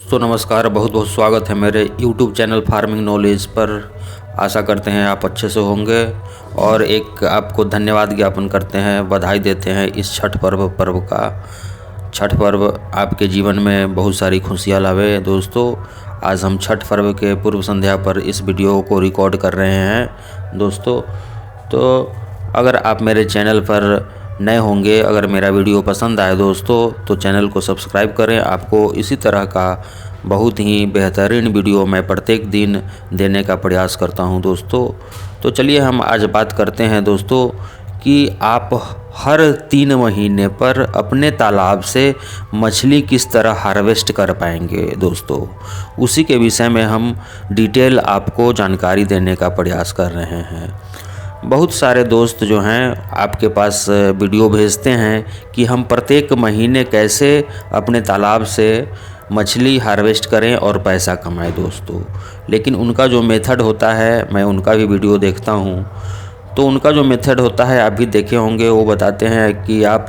दोस्तों नमस्कार, बहुत बहुत स्वागत है मेरे YouTube चैनल फार्मिंग नॉलेज पर। आशा करते हैं आप अच्छे से होंगे और एक आपको धन्यवाद ज्ञापन करते हैं, बधाई देते हैं इस छठ पर्व का। छठ पर्व आपके जीवन में बहुत सारी खुशियाँ लावे। दोस्तों आज हम छठ पर्व के पूर्व संध्या पर इस वीडियो को रिकॉर्ड कर रहे हैं। दोस्तों तो अगर आप मेरे चैनल पर नए होंगे, अगर मेरा वीडियो पसंद आए दोस्तों तो चैनल को सब्सक्राइब करें। आपको इसी तरह का बहुत ही बेहतरीन वीडियो मैं प्रत्येक दिन देने का प्रयास करता हूं दोस्तों। तो चलिए हम आज बात करते हैं दोस्तों कि आप हर 3 महीने पर अपने तालाब से मछली किस तरह हार्वेस्ट कर पाएंगे दोस्तों। उसी के विषय में हम डिटेल आपको जानकारी देने का प्रयास कर रहे हैं। बहुत सारे दोस्त जो हैं आपके पास वीडियो भेजते हैं कि हम प्रत्येक महीने कैसे अपने तालाब से मछली हार्वेस्ट करें और पैसा कमाएं दोस्तों। लेकिन उनका जो मेथड होता है, मैं उनका भी वीडियो देखता हूं, तो उनका जो मेथड होता है आप भी देखे होंगे। वो बताते हैं कि आप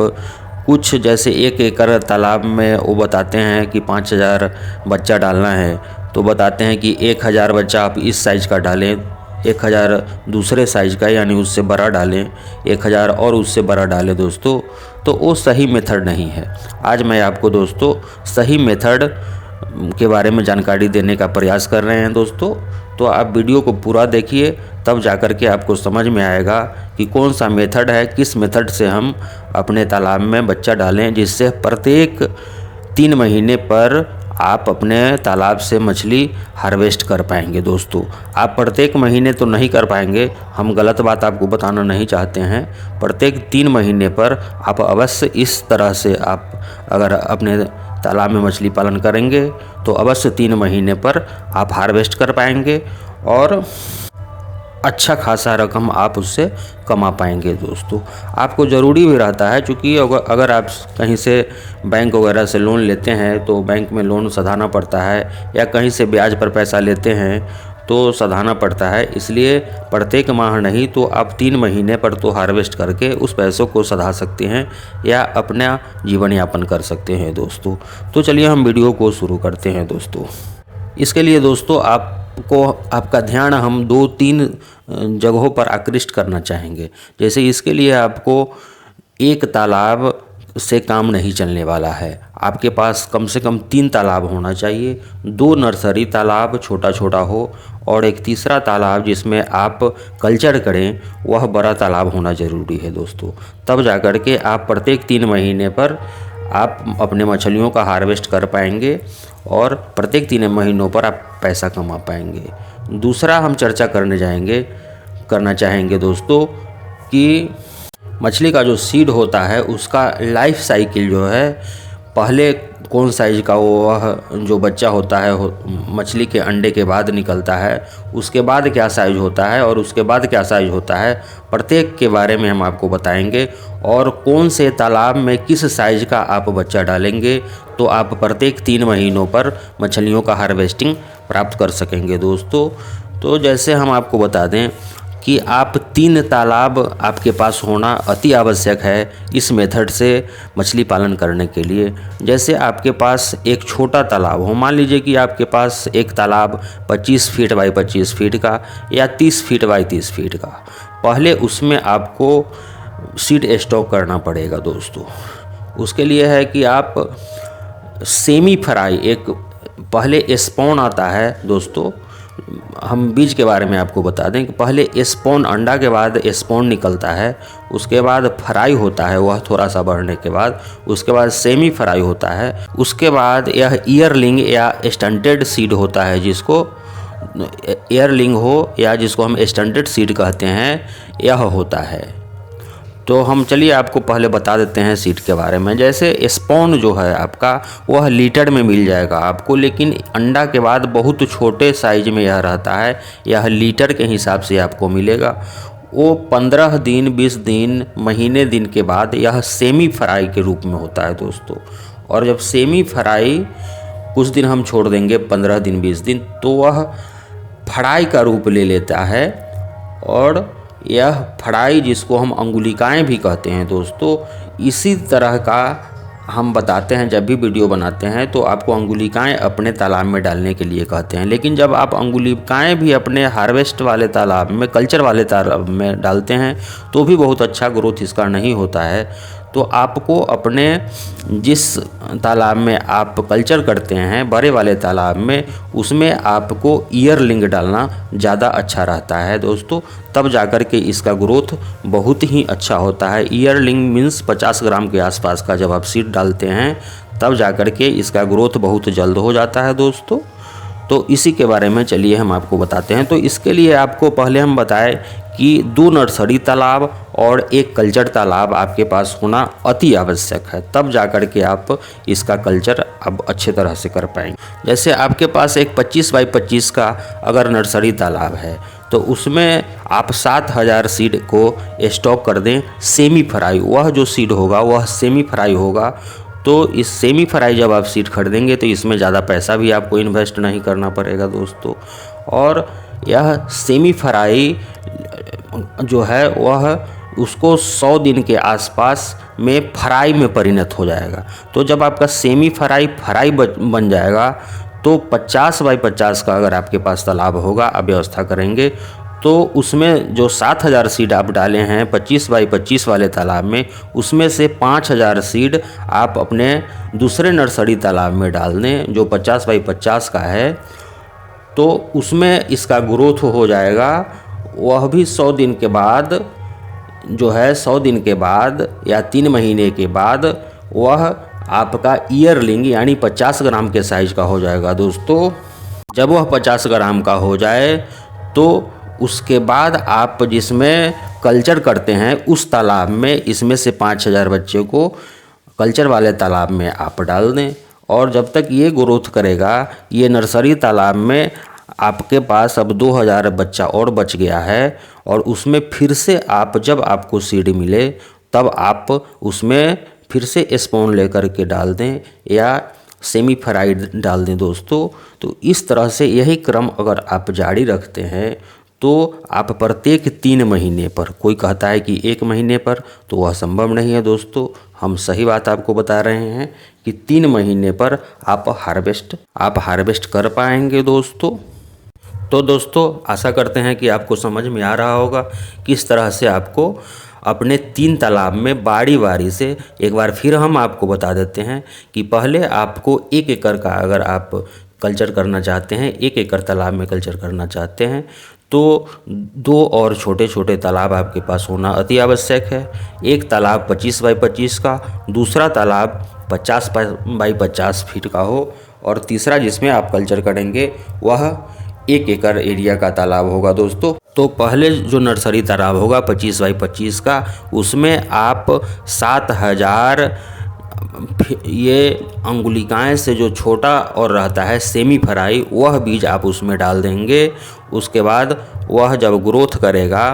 कुछ जैसे 1 एकड़ तालाब में वो बताते हैं कि 5000 बच्चा डालना है, तो बताते हैं कि 1000 बच्चा आप इस साइज़ का डालें, 1000 दूसरे साइज़ का यानी उससे बड़ा डालें, 1000 और उससे बड़ा डालें दोस्तों। तो वो सही मेथड नहीं है। आज मैं आपको दोस्तों सही मेथड के बारे में जानकारी देने का प्रयास कर रहे हैं दोस्तों। तो आप वीडियो को पूरा देखिए, तब जाकर के आपको समझ में आएगा कि कौन सा मेथड है, किस मेथड से हम अपने तालाब में बच्चा डालें जिससे प्रत्येक 3 महीने पर आप अपने तालाब से मछली हार्वेस्ट कर पाएंगे दोस्तों। आप प्रत्येक महीने तो नहीं कर पाएंगे, हम गलत बात आपको बताना नहीं चाहते हैं। प्रत्येक 3 महीने पर आप अवश्य इस तरह से आप अगर अपने तालाब में मछली पालन करेंगे तो अवश्य 3 महीने पर आप हार्वेस्ट कर पाएंगे और अच्छा खासा रकम आप उससे कमा पाएंगे दोस्तों। आपको ज़रूरी भी रहता है, क्योंकि अगर आप कहीं से बैंक वगैरह से लोन लेते हैं तो बैंक में लोन सधाना पड़ता है, या कहीं से ब्याज पर पैसा लेते हैं तो सधाना पड़ता है। इसलिए प्रत्येक माह नहीं तो आप 3 महीने पर तो हार्वेस्ट करके उस पैसों को सधा सकते हैं या अपना जीवन यापन कर सकते हैं दोस्तों। तो चलिए हम वीडियो को शुरू करते हैं दोस्तों। इसके लिए दोस्तों आपका ध्यान हम 2-3 जगहों पर आकृष्ट करना चाहेंगे। जैसे इसके लिए आपको एक तालाब से काम नहीं चलने वाला है, आपके पास कम से कम 3 तालाब होना चाहिए। 2 नर्सरी तालाब छोटा छोटा हो और एक तीसरा तालाब जिसमें आप कल्चर करें, वह बड़ा तालाब होना ज़रूरी है दोस्तों। तब जाकर के आप प्रत्येक 3 महीने पर आप अपने मछलियों का हार्वेस्ट कर पाएंगे और प्रत्येक 3 महीनों पर आप पैसा कमा पाएंगे। दूसरा हम चर्चा करना चाहेंगे दोस्तों कि मछली का जो सीड होता है उसका लाइफ साइकिल जो है, पहले कौन साइज का वह जो बच्चा होता है मछली के अंडे के बाद निकलता है, उसके बाद क्या साइज होता है और उसके बाद क्या साइज होता है, प्रत्येक के बारे में हम आपको बताएंगे। और कौन से तालाब में किस साइज का आप बच्चा डालेंगे तो आप प्रत्येक 3 महीनों पर मछलियों का हार्वेस्टिंग प्राप्त कर सकेंगे दोस्तों। तो जैसे हम आपको बता दें कि आप 3 तालाब आपके पास होना अति आवश्यक है इस मेथड से मछली पालन करने के लिए। जैसे आपके पास एक छोटा तालाब हो, मान लीजिए कि आपके पास एक तालाब 25 फीट बाई 25 फीट का या 30 फीट बाई 30 फीट का, पहले उसमें आपको सीड स्टॉक करना पड़ेगा दोस्तों। उसके लिए है कि आप सेमी फ्राई, एक पहले स्पॉन आता है दोस्तों। हम बीज के बारे में आपको बता दें कि पहले स्पॉन, अंडा के बाद स्पॉन निकलता है, उसके बाद फ्राई होता है, वह थोड़ा सा बढ़ने के बाद उसके बाद सेमी फ्राई होता है, उसके बाद यह ईयरलिंग या स्टंटेड सीड होता है, जिसको ईयरलिंग हो या जिसको हम स्टंटेड सीड कहते हैं, यह होता है। तो हम चलिए आपको पहले बता देते हैं सीड के बारे में। जैसे स्पॉन जो है आपका वह लीटर में मिल जाएगा आपको, लेकिन अंडा के बाद बहुत छोटे साइज में यह रहता है, यह लीटर के हिसाब से आपको मिलेगा। वो 15 दिन 20 दिन महीने दिन के बाद यह सेमी फ्राई के रूप में होता है दोस्तों। और जब सेमी फ्राई कुछ दिन हम छोड़ देंगे, 15 दिन 20 दिन, तो वह फ्राई का रूप ले लेता है। और यह फ्राई जिसको हम अंगुलिकाएँ भी कहते हैं दोस्तों, इसी तरह का हम बताते हैं, जब भी वीडियो बनाते हैं तो आपको अंगुलिकाएँ अपने तालाब में डालने के लिए कहते हैं। लेकिन जब आप अंगुलिकाएँ भी अपने हार्वेस्ट वाले तालाब में, कल्चर वाले तालाब में डालते हैं तो भी बहुत अच्छा ग्रोथ इसका नहीं होता है। तो आपको अपने जिस तालाब में आप कल्चर करते हैं, बड़े वाले तालाब में, उसमें आपको ईयरलिंग डालना ज़्यादा अच्छा रहता है दोस्तों। तब जाकर के इसका ग्रोथ बहुत ही अच्छा होता है। ईयरलिंग मीन्स 50 ग्राम के आसपास का जब आप सीड डालते हैं तब जाकर के इसका ग्रोथ बहुत जल्द हो जाता है दोस्तों। तो इसी के बारे में चलिए हम आपको बताते हैं। तो इसके लिए आपको पहले हम बताएं कि 2 नर्सरी तालाब और 1 कल्चर तालाब आपके पास होना अति आवश्यक है। तब जाकर के आप इसका कल्चर अब अच्छे तरह से कर पाएंगे। जैसे आपके पास एक 25 बाई 25 का अगर नर्सरी तालाब है तो उसमें आप 7000 सीड को स्टॉक कर दें। सेमी फ्राई, वह जो सीड होगा वह सेमी फ्राई होगा। तो इस सेमी फ्राई जब आप सीड खरीदेंगे तो इसमें ज़्यादा पैसा भी आपको इन्वेस्ट नहीं करना पड़ेगा दोस्तों। और यह सेमी फ्राई जो है वह उसको 100 दिन के आसपास में फ्राई में परिणत हो जाएगा। तो जब आपका सेमी फ्राई बन जाएगा तो 50 बाई 50 का अगर आपके पास तालाब होगा, आप व्यवस्था करेंगे तो उसमें जो 7000 सीड आप डाले हैं 25 बाई 25 वाले तालाब में, उसमें से 5000 सीड आप अपने दूसरे नर्सरी तालाब में डाल दें जो 50 बाई 50 का है। तो उसमें इसका ग्रोथ हो जाएगा। वह भी 100 दिन के बाद जो है, 100 दिन के बाद या 3 महीने के बाद वह आपका ईयरलिंग यानी 50 ग्राम के साइज़ का हो जाएगा दोस्तों। जब वह 50 ग्राम का हो जाए तो उसके बाद आप जिसमें कल्चर करते हैं उस तालाब में इसमें से 5000 बच्चे को कल्चर वाले तालाब में आप डाल दें। और जब तक ये ग्रोथ करेगा, ये नर्सरी तालाब में आपके पास अब 2000 बच्चा और बच गया है। और उसमें फिर से आप जब आपको सीड मिले तब आप उसमें फिर से स्पॉन लेकर के डाल दें या सेमी फ्राइड डाल दें दोस्तों। तो इस तरह से यही क्रम अगर आप जारी रखते हैं तो आप प्रत्येक 3 महीने पर, कोई कहता है कि 1 महीने पर, तो वह संभव नहीं है दोस्तों। हम सही बात आपको बता रहे हैं कि 3 महीने पर आप हार्वेस्ट कर पाएंगे दोस्तों। तो दोस्तों आशा करते हैं कि आपको समझ में आ रहा होगा किस तरह से आपको अपने 3 तालाब में बारी बारी से, एक बार फिर हम आपको बता देते हैं कि पहले आपको 1 एकड़ का अगर आप कल्चर करना चाहते हैं, 1 एकड़ तालाब में कल्चर करना चाहते हैं तो 2 और छोटे छोटे तालाब आपके पास होना अति आवश्यक है। एक तालाब 25 बाई 25 का, दूसरा तालाब 50 बाई 50 फीट का हो और तीसरा जिसमें आप कल्चर करेंगे वह 1 एकड़ एरिया का तालाब होगा दोस्तों। तो पहले जो नर्सरी तालाब होगा 25 बाई 25 का, उसमें आप 7000 ये अंगुलिकाएँ से जो छोटा और रहता है सेमी फ्राई, वह बीज आप उसमें डाल देंगे। उसके बाद वह जब ग्रोथ करेगा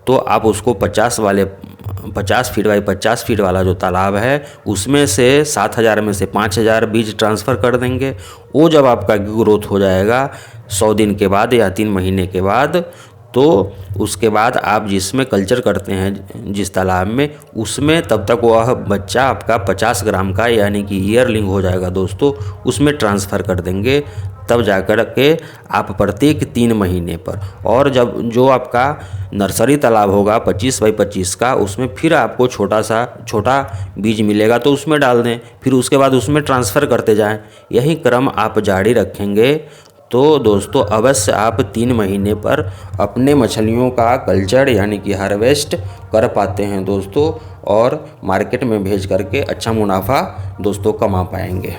तो आप उसको 50 फीट बाई 50 फीट वाला जो तालाब है उसमें से 7000 में से 5000 बीज ट्रांसफ़र कर देंगे। वो जब आपका ग्रोथ हो जाएगा 100 दिन के बाद या 3 महीने के बाद, तो उसके बाद आप जिसमें कल्चर करते हैं जिस तालाब में, उसमें तब तक वह बच्चा आपका 50 ग्राम का यानी कि ईयरलिंग हो जाएगा दोस्तों, उसमें ट्रांसफ़र कर देंगे। तब जाकर के आप प्रत्येक 3 महीने पर, और जब जो आपका नर्सरी तालाब होगा 25 बाई 25 का, उसमें फिर आपको छोटा बीज मिलेगा तो उसमें डाल दें, फिर उसके बाद उसमें ट्रांसफ़र करते जाएं। यही क्रम आप जारी रखेंगे तो दोस्तों अवश्य आप 3 महीने पर अपने मछलियों का कल्चर यानी कि हार्वेस्ट कर पाते हैं दोस्तों, और मार्केट में भेज करके अच्छा मुनाफा दोस्तों कमा पाएंगे।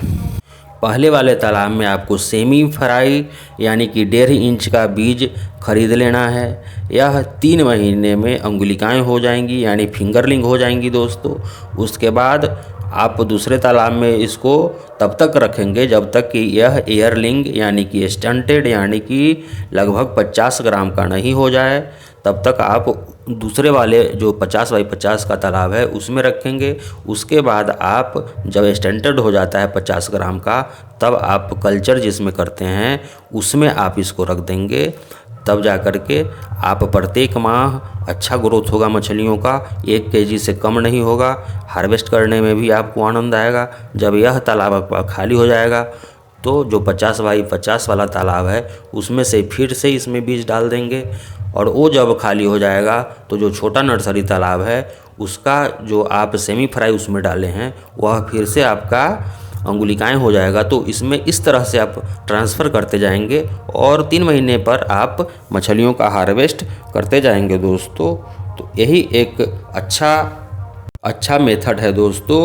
पहले वाले तालाब में आपको सेमी फ्राई यानी कि 1.5 इंच का बीज खरीद लेना है। यह 3 महीने में अंगुलिकाएँ हो जाएंगी यानी फिंगरलिंग हो जाएंगी दोस्तों। उसके बाद आप दूसरे तालाब में इसको तब तक रखेंगे जब तक कि यह एयरलिंग यानी कि स्टंटेड यानी कि लगभग 50 ग्राम का नहीं हो जाए। तब तक आप दूसरे वाले जो 50 बाई 50 का तालाब है उसमें रखेंगे। उसके बाद आप जब स्टैंडर्ड हो जाता है 50 ग्राम का, तब आप कल्चर जिसमें करते हैं उसमें आप इसको रख देंगे। तब जा कर के आप प्रत्येक माह अच्छा ग्रोथ होगा मछलियों का, 1 केजी से कम नहीं होगा। हार्वेस्ट करने में भी आपको आनंद आएगा। जब यह तालाब खाली हो जाएगा तो जो 50 बाई 50 वाला तालाब है उसमें से फिर से इसमें बीज डाल देंगे, और वो जब खाली हो जाएगा तो जो छोटा नर्सरी तालाब है उसका जो आप सेमी फ्राई उसमें डाले हैं वह फिर से आपका अंगुलिकाएँ हो जाएगा। तो इसमें इस तरह से आप ट्रांसफ़र करते जाएंगे और 3 महीने पर आप मछलियों का हार्वेस्ट करते जाएंगे दोस्तों। तो यही एक अच्छा मेथड है दोस्तों,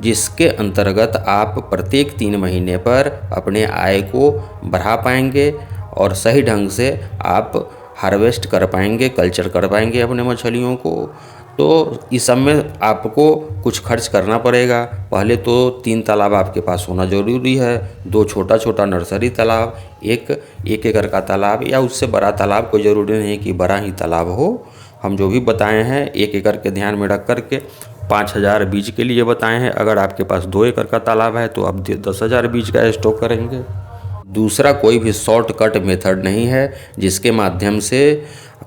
जिसके अंतर्गत आप प्रत्येक 3 महीने पर अपने आय को बढ़ा पाएंगे और सही ढंग से आप हार्वेस्ट कर पाएंगे, कल्चर कर पाएंगे अपने मछलियों को। तो इस सब में आपको कुछ खर्च करना पड़ेगा। पहले तो 3 तालाब आपके पास होना ज़रूरी है, 2 छोटा नर्सरी तालाब, 1 एकड़ का तालाब या उससे बड़ा तालाब, कोई ज़रूरी नहीं कि बड़ा ही तालाब हो। हम जो भी बताए हैं 1 एकड़ के ध्यान में रख कर के 5000 बीज के लिए बताए हैं। अगर आपके पास 2 एकड़ का तालाब है तो आप 10,000 बीज का स्टॉक करेंगे। दूसरा कोई भी शॉर्टकट मेथड नहीं है जिसके माध्यम से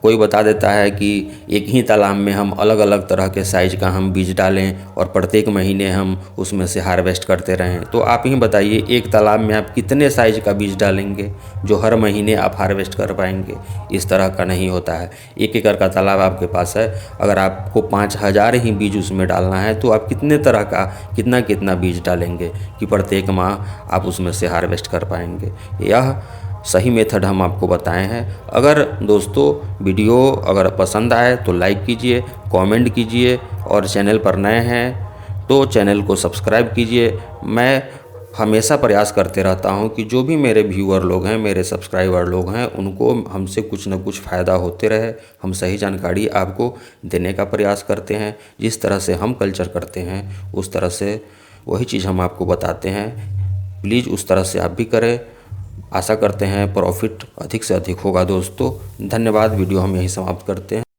कोई बता देता है कि एक ही तालाब में हम अलग अलग तरह के साइज़ का हम बीज डालें और प्रत्येक महीने हम उसमें से हार्वेस्ट करते रहें। तो आप ही बताइए, एक तालाब में आप कितने साइज़ का बीज डालेंगे जो हर महीने आप हार्वेस्ट कर पाएंगे? इस तरह का नहीं होता है। 1 एकड़ का तालाब आपके पास है, अगर आपको 5000 ही बीज उसमें डालना है तो आप कितने तरह का कितना बीज डालेंगे कि प्रत्येक माह आप उसमें से हार्वेस्ट कर पाएंगे? यह सही मेथड हम आपको बताए हैं। अगर दोस्तों वीडियो अगर पसंद आए तो लाइक कीजिए, कमेंट कीजिए, और चैनल पर नए हैं तो चैनल को सब्सक्राइब कीजिए। मैं हमेशा प्रयास करते रहता हूं कि जो भी मेरे व्यूअर लोग हैं, मेरे सब्सक्राइबर लोग हैं, उनको हमसे कुछ न कुछ फ़ायदा होते रहे। हम सही जानकारी आपको देने का प्रयास करते हैं। जिस तरह से हम कल्चर करते हैं उस तरह से वही चीज़ हम आपको बताते हैं। प्लीज़ उस तरह से आप भी करें। आशा करते हैं प्रॉफिट अधिक से अधिक होगा दोस्तों। धन्यवाद। वीडियो हम यहीं समाप्त करते हैं।